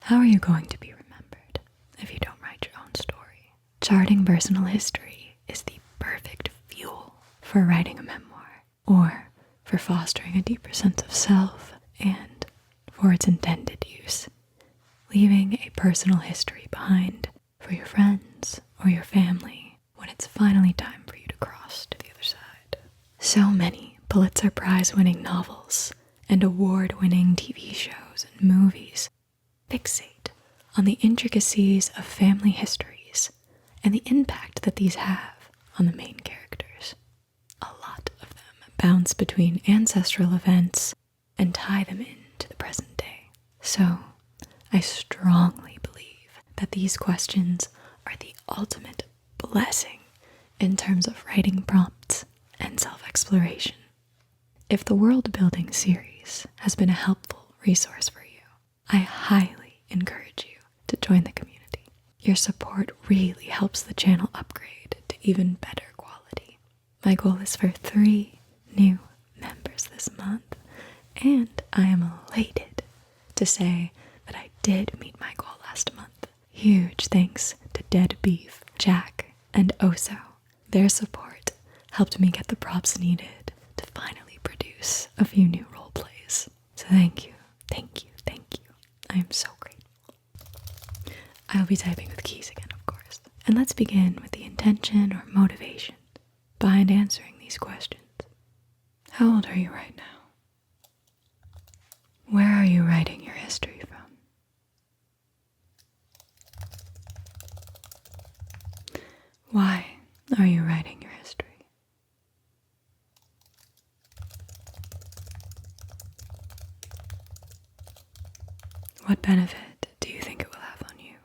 How are you going to be remembered if you don't write your own story? Charting personal history is the perfect fuel for writing a memoir, or for fostering a deeper sense of self, and for its intended use, leaving a personal history behind for your friends or your family when it's finally time for you to cross to the other side. So many Pulitzer Prize-winning novels and award-winning TV shows and movies fixate on the intricacies of family histories and the impact that these have on the main characters. A lot of them bounce between ancestral events and tie them into the present day. So, I strongly believe that these questions are the ultimate blessing in terms of writing prompts and self-exploration. If the world-building series has been a helpful resource for you, I highly encourage you to join the community. Your support really helps the channel upgrade to even better quality. My goal is for 3 new members this month, and I am elated to say that I did meet my goal last month. Huge thanks to Dead Beef, Jack, and Oso. Their support helped me get the props needed to finally produce a few new role plays. So thank you, thank you, thank you. I am so grateful. I'll be typing with keys again, of course. And let's begin with the intention or motivation behind answering these questions. How old are you right now? Where are you writing your history from? Why are you writing your history? What benefit do you think it will have on you?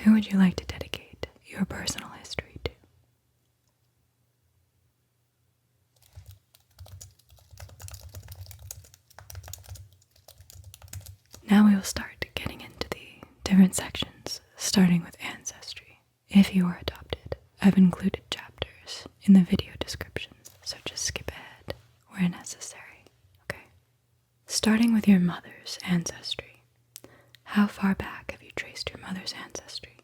Who would you like to dedicate your personal history to? Now we will start getting into the different sections, starting with Ancestry. If you are adopted, I've included chapters in the video descriptions, so just skip ahead where necessary, okay? Starting with your mother's ancestry. How far back have you traced your mother's ancestry?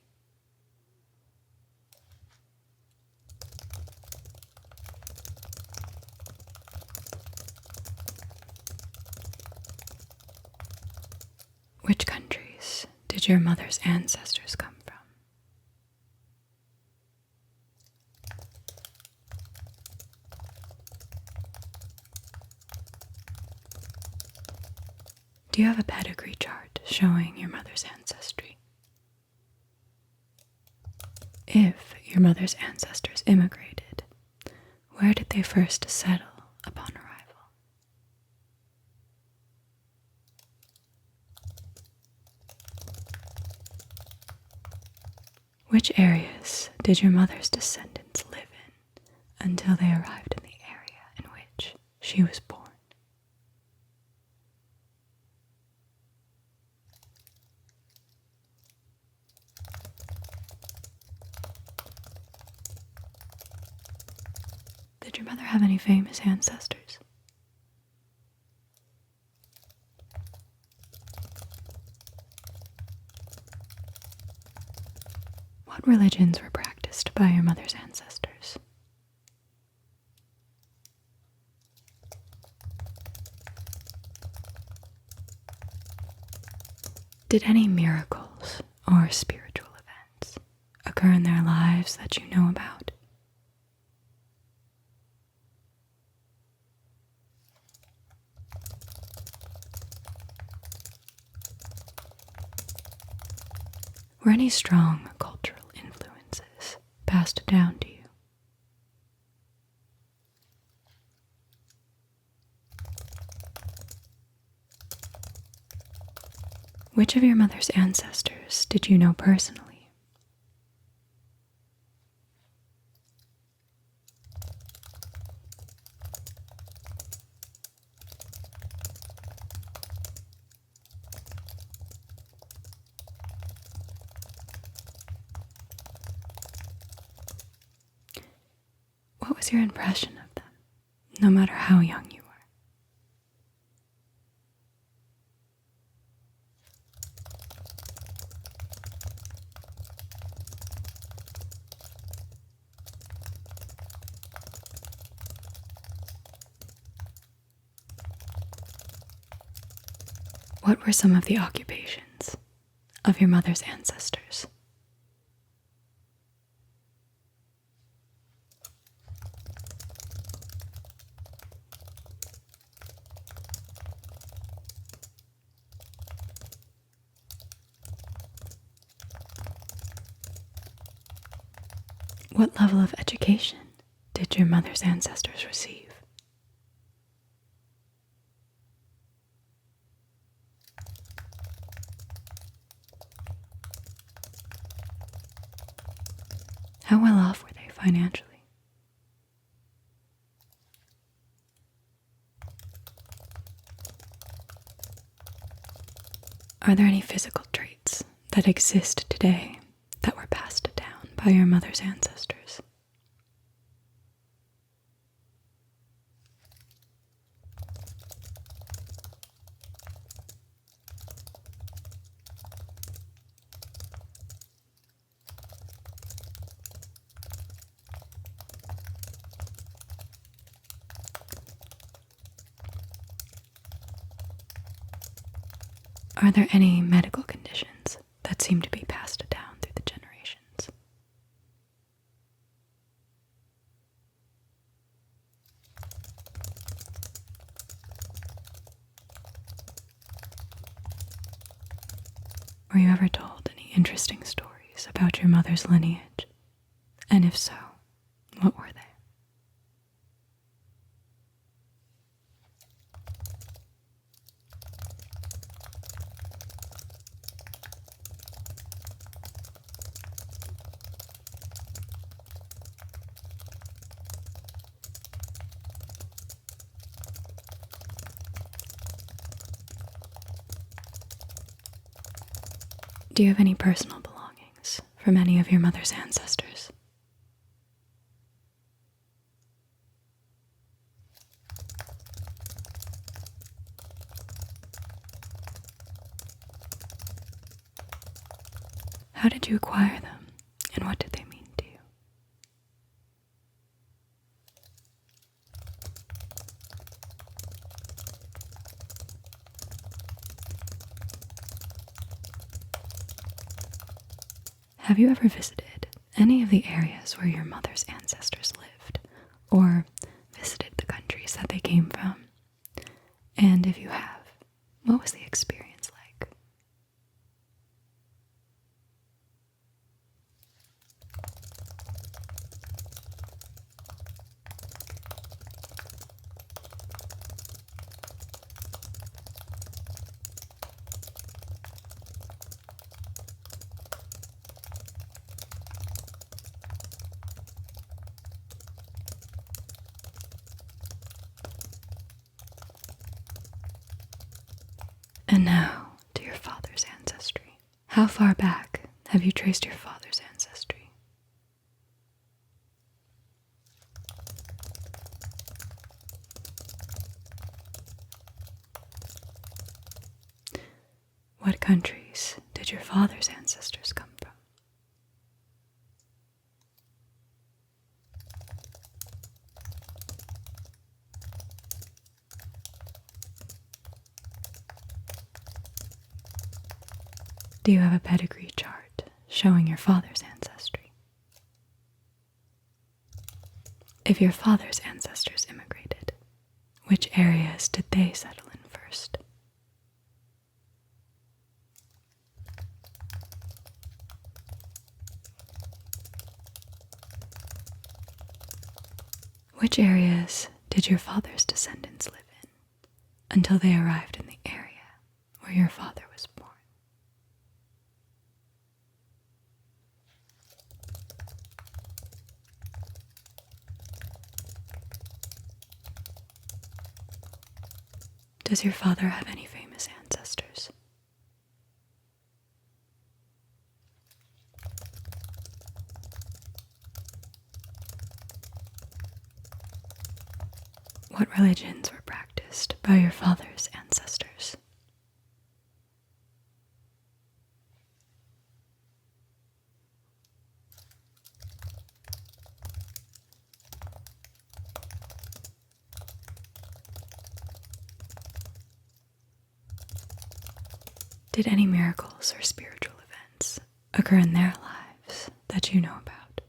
Which countries did your mother's ancestors come from? Do you have a pedigree chart showing your mother's ancestry? If your mother's ancestors immigrated, where did they first settle upon arrival? Which areas did your mother's descendants live in until they arrived in the area in which she was born? Did your mother have any famous ancestors? What religions were practiced by your mother's ancestors? Did any miracles or spiritual events occur in their lives that you know about? Were any strong cultural influences passed down to you? Which of your mother's ancestors did you know personally? What was your impression of them, no matter how young you were? What were some of the occupations of your mother's ancestors? What level of education did your mother's ancestors receive? How well off were they financially? Are there any physical traits that exist today that were passed down by your mother's ancestors? Are there any medical conditions that seem to be passed down through the generations? Were you ever told any interesting stories about your mother's lineage? And if so, what were they? Do you have any personal belongings from any of your mother's ancestors? How did you acquire them, and what did they mean to you? Have you ever visited any of the areas where your mother's ancestors lived, or visited the countries that they came from? And if you have, what was the experience like? And now to your father's ancestry. How far back have you traced your father's ancestry? What countries did your father's ancestors come from? Do you have a pedigree chart showing your father's ancestry? If your father's ancestors immigrated, which areas did they settle in first? Which areas did your father's descendants live in until they arrived in the area where your father was born? Does your father have any famous ancestors? What religions were practiced by your father's ancestors? Did any miracles or spiritual events occur in their lives that you know about?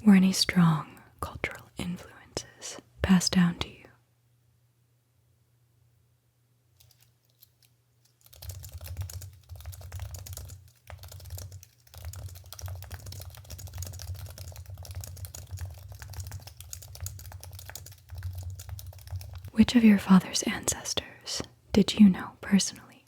Were any strong cultural influences passed down to you? Which of your father's ancestors did you know personally?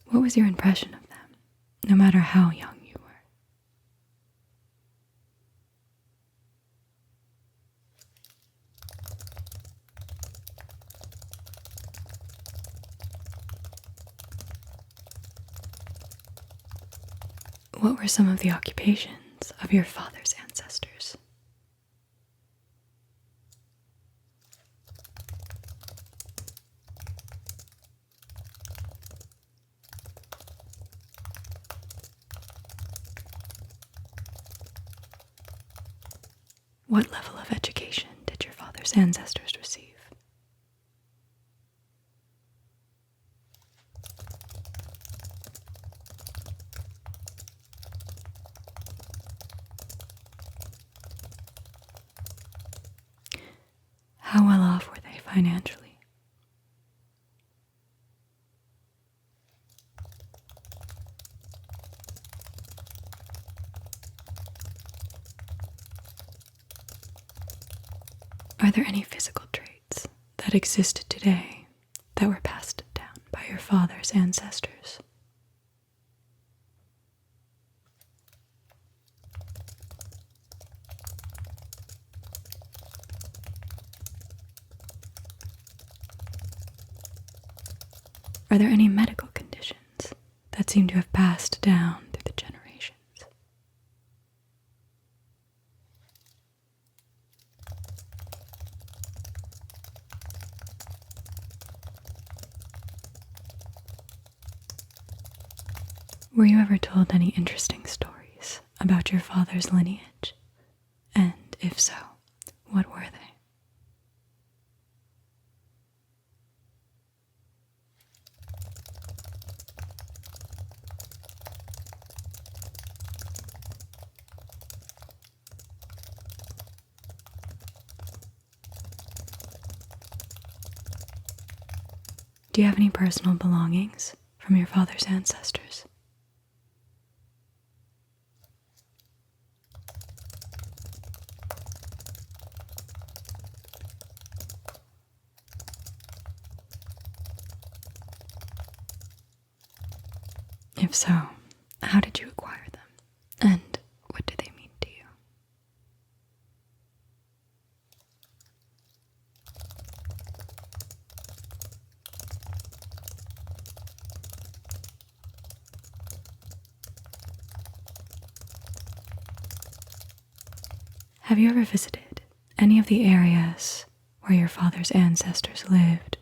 What was your impression of them, no matter how young you were? What were some of the occupations of your father's ancestors? What level of education did your father's ancestors receive? How well off were they financially? Are there any physical traits that exist today that were passed down by your father's ancestors? Are there any medical conditions that seem to have passed down through the generations? Were you ever told any interesting stories about your father's lineage? And if so, what were they? Do you have any personal belongings from your father's ancestors? If so, how did you acquire them? And what do they mean to you? Have you ever visited any of the areas where your father's ancestors lived,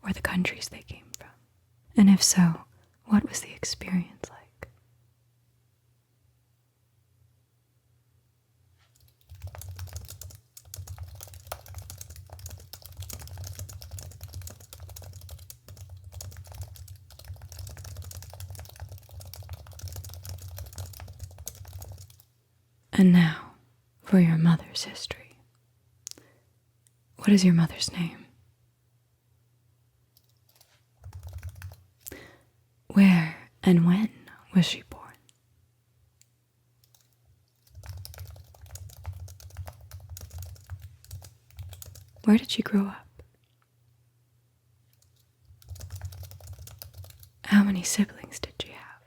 or the countries they came from? And if so, what was the experience like? And now, for your mother's history. What is your mother's name? Where and when was she born? Where did she grow up? How many siblings did she have?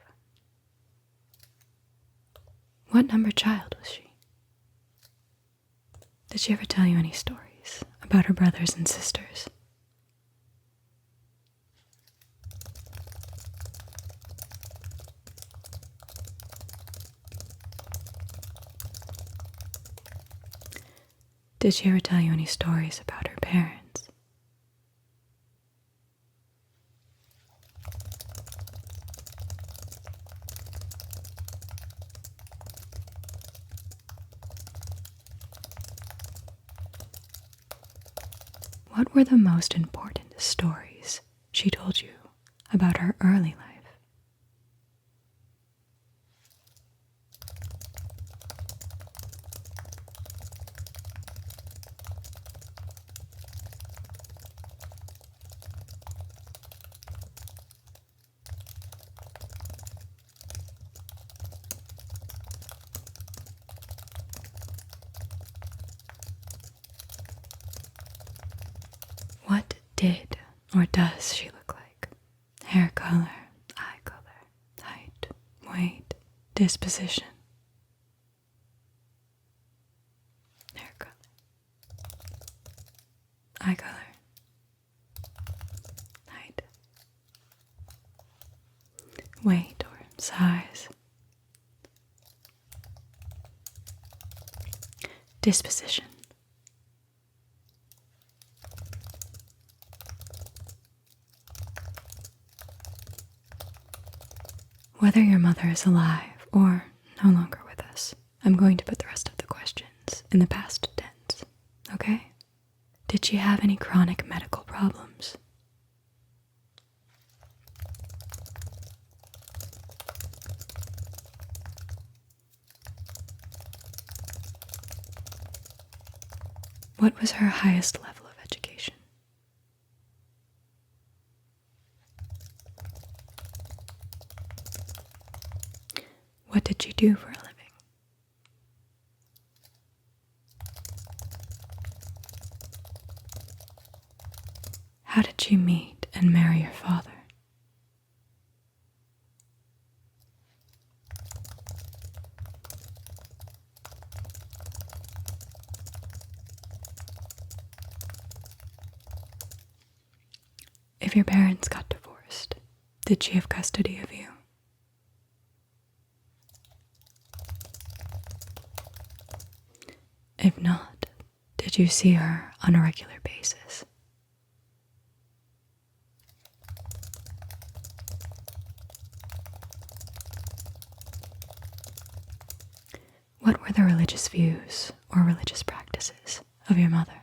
What number child was she? Did she ever tell you any stories about her brothers and sisters? Did she ever tell you any stories about her parents? What were the most important stories she told you about her early life? What did or does she look like? Hair color, eye color, height, weight, disposition. Hair color, eye color, height, weight or size, disposition. Whether your mother is alive or no longer with us, I'm going to put the rest of the questions in the past tense, okay? Did she have any chronic medical problems? What was her highest level of education? What did she do for a living? How did she meet and marry your father? If your parents got divorced, did she have custody of you? If not, did you see her on a regular basis? What were the religious views or religious practices of your mother?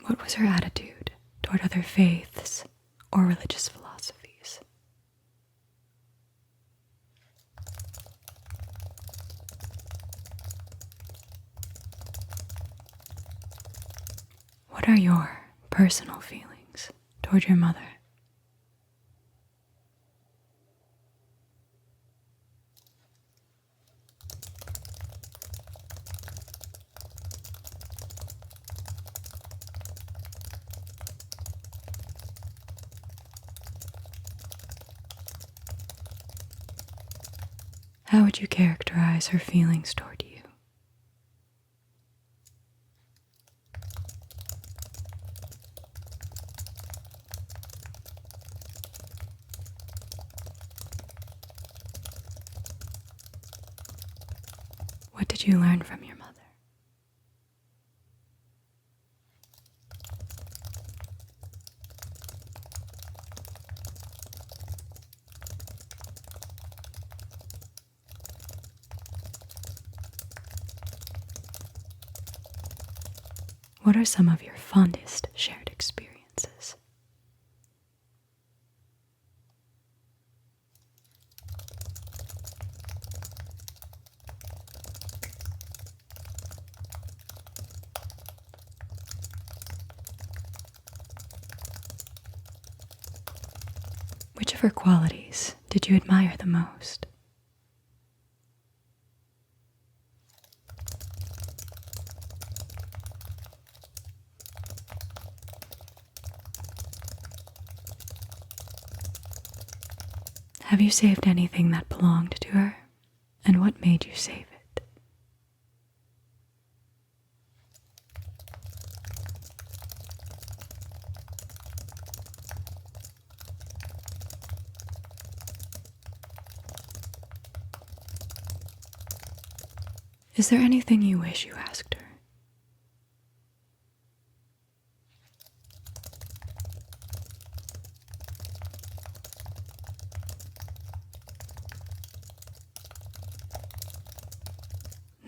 What was her attitude toward other faiths or religious philosophies? What are your personal feelings toward your mother? How would you characterize her feelings toward you? What did you learn from your mother? What are some of your fondest shared experiences? Which of her qualities did you admire the most? Have you saved anything that belonged to her? And what made you save it? Is there anything you wish you asked her?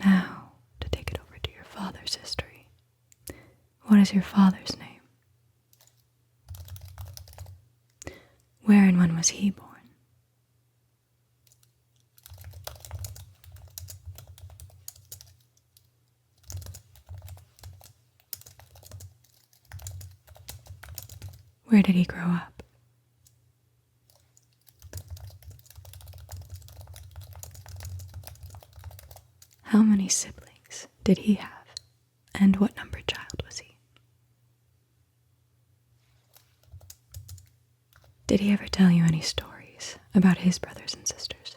Now, to take it over to your father's history. What is your father's name? Where and when was he born? Where did he grow up? How many siblings did he have? And what number child was he? Did he ever tell you any stories about his brothers and sisters?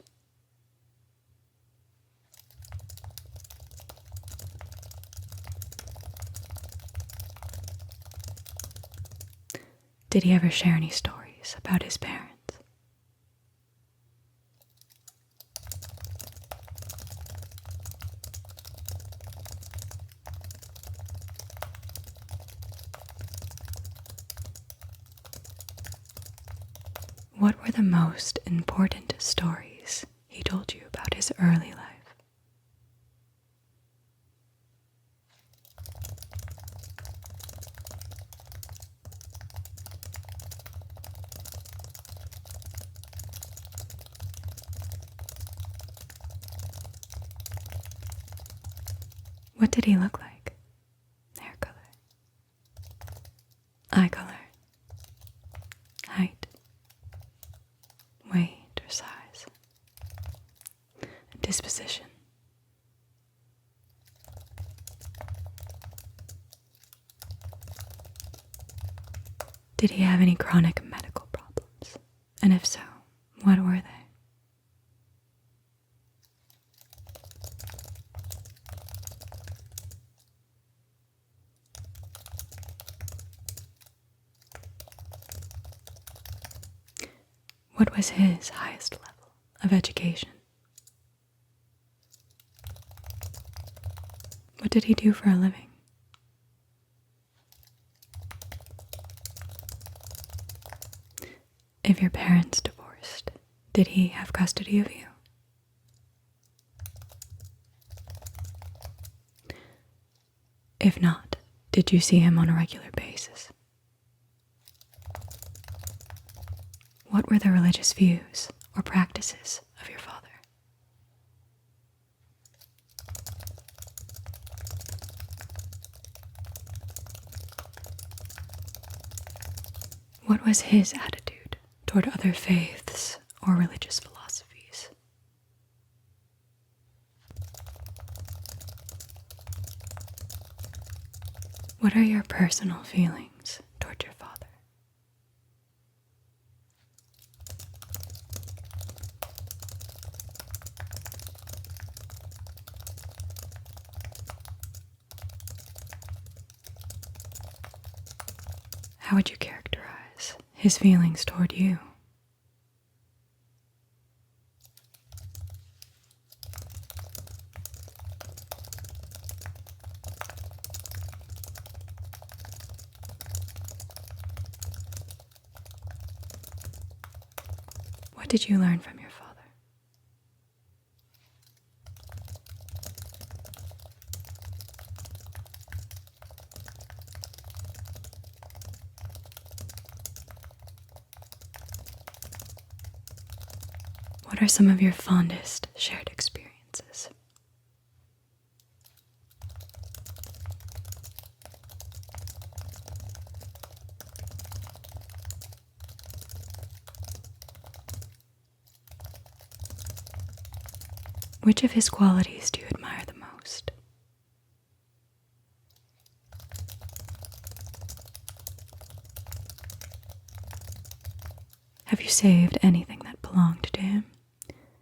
Did he ever share any stories about his parents? What were the most important stories he told you about his early life? What did he look like? Hair color, eye color, height, weight or size, disposition. Did he have any chronic medical problems? And if so, what were they? What was his highest level of education? What did he do for a living? If your parents divorced, did he have custody of you? If not, did you see him on a regular basis? What were the religious views or practices of your father? What was his attitude toward other faiths or religious philosophies? What are your personal feelings toward your father? How would you characterize his feelings toward you? What did you learn from your father? What are some of your fondest shared experiences? Which of his qualities do you admire the most? Have you saved anything that belonged to him?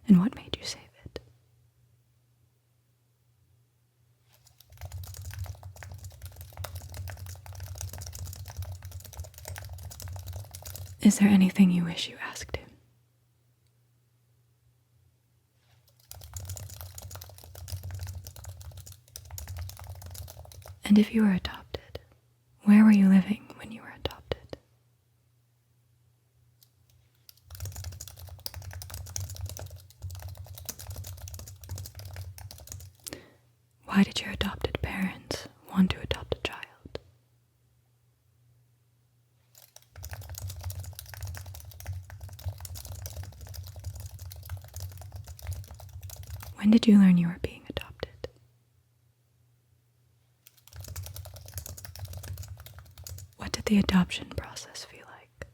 and what made you save it? Is there anything you wish you asked him? And if you were adopted, where were you living when you were adopted? Why did your adopted parents want to adopt a child? When did you learn you were being adopted? What did the adoption process feel like?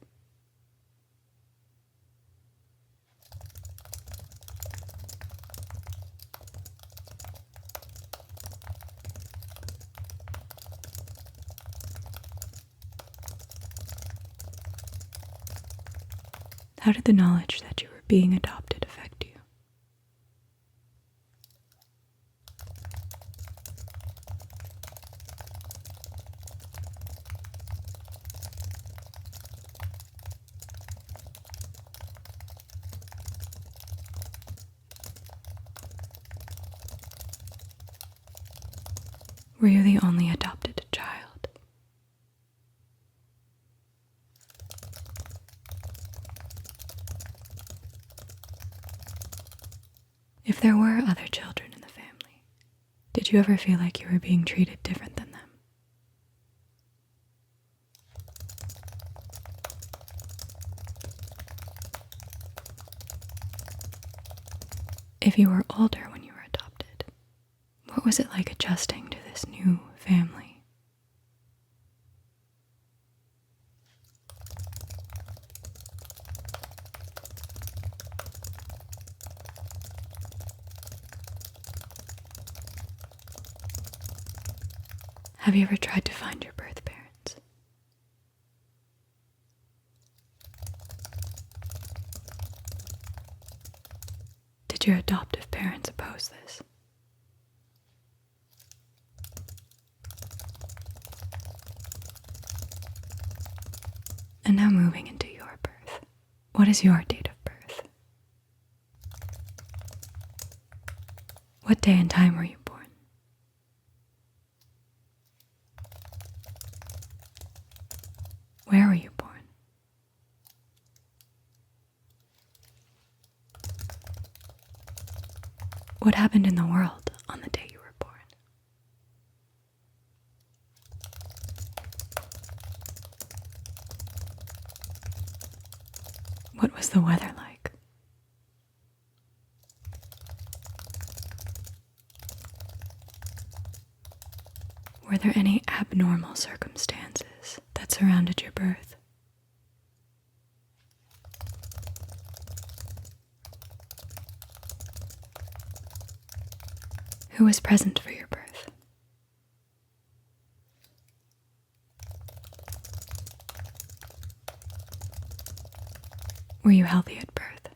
How did the knowledge that you were being adopted affect you? Were you the only adopted child? If there were other children in the family, did you ever feel like you were being treated different than them? If you were older when you were adopted, what was it like adjusting to this new family? Have you ever tried to find your birth parents? Did your adoptive parents oppose this? And now moving into your birth. What is your date of birth? What day and time were you born? Where were you born? What happened in the world on the day you were born? What was the weather like? Were there any abnormal circumstances that surrounded your birth? Who was present for your birth? Were you healthy at birth?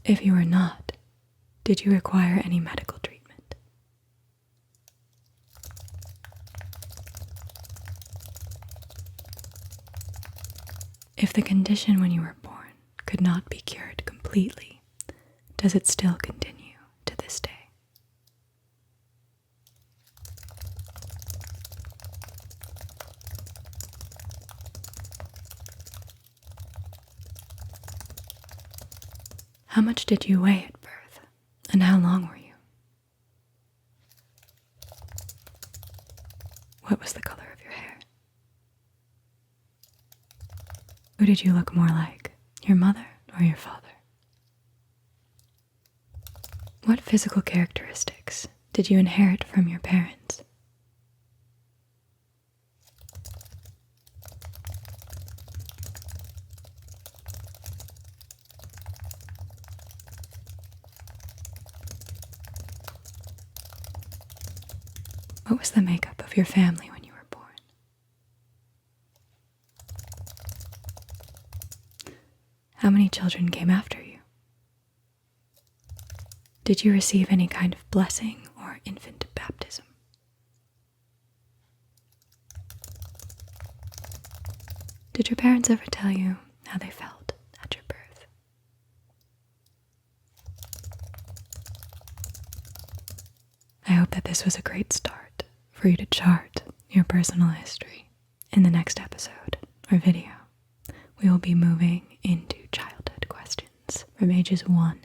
If you were not, did you require any medical treatment? If the condition when you were born could not be cured completely, does it still continue to this day? How much did you weigh at birth, and how long were you? What was the color of your hair? Who did you look more like, your mother or your father? What physical characteristics did you inherit from your parents? What was the makeup of your family when you were born? How many children came after you? Did you receive any kind of blessing or infant baptism? Did your parents ever tell you how they felt at your birth? I hope that this was a great start for you to chart your personal history. In the next episode or video, we will be moving into childhood questions from ages 1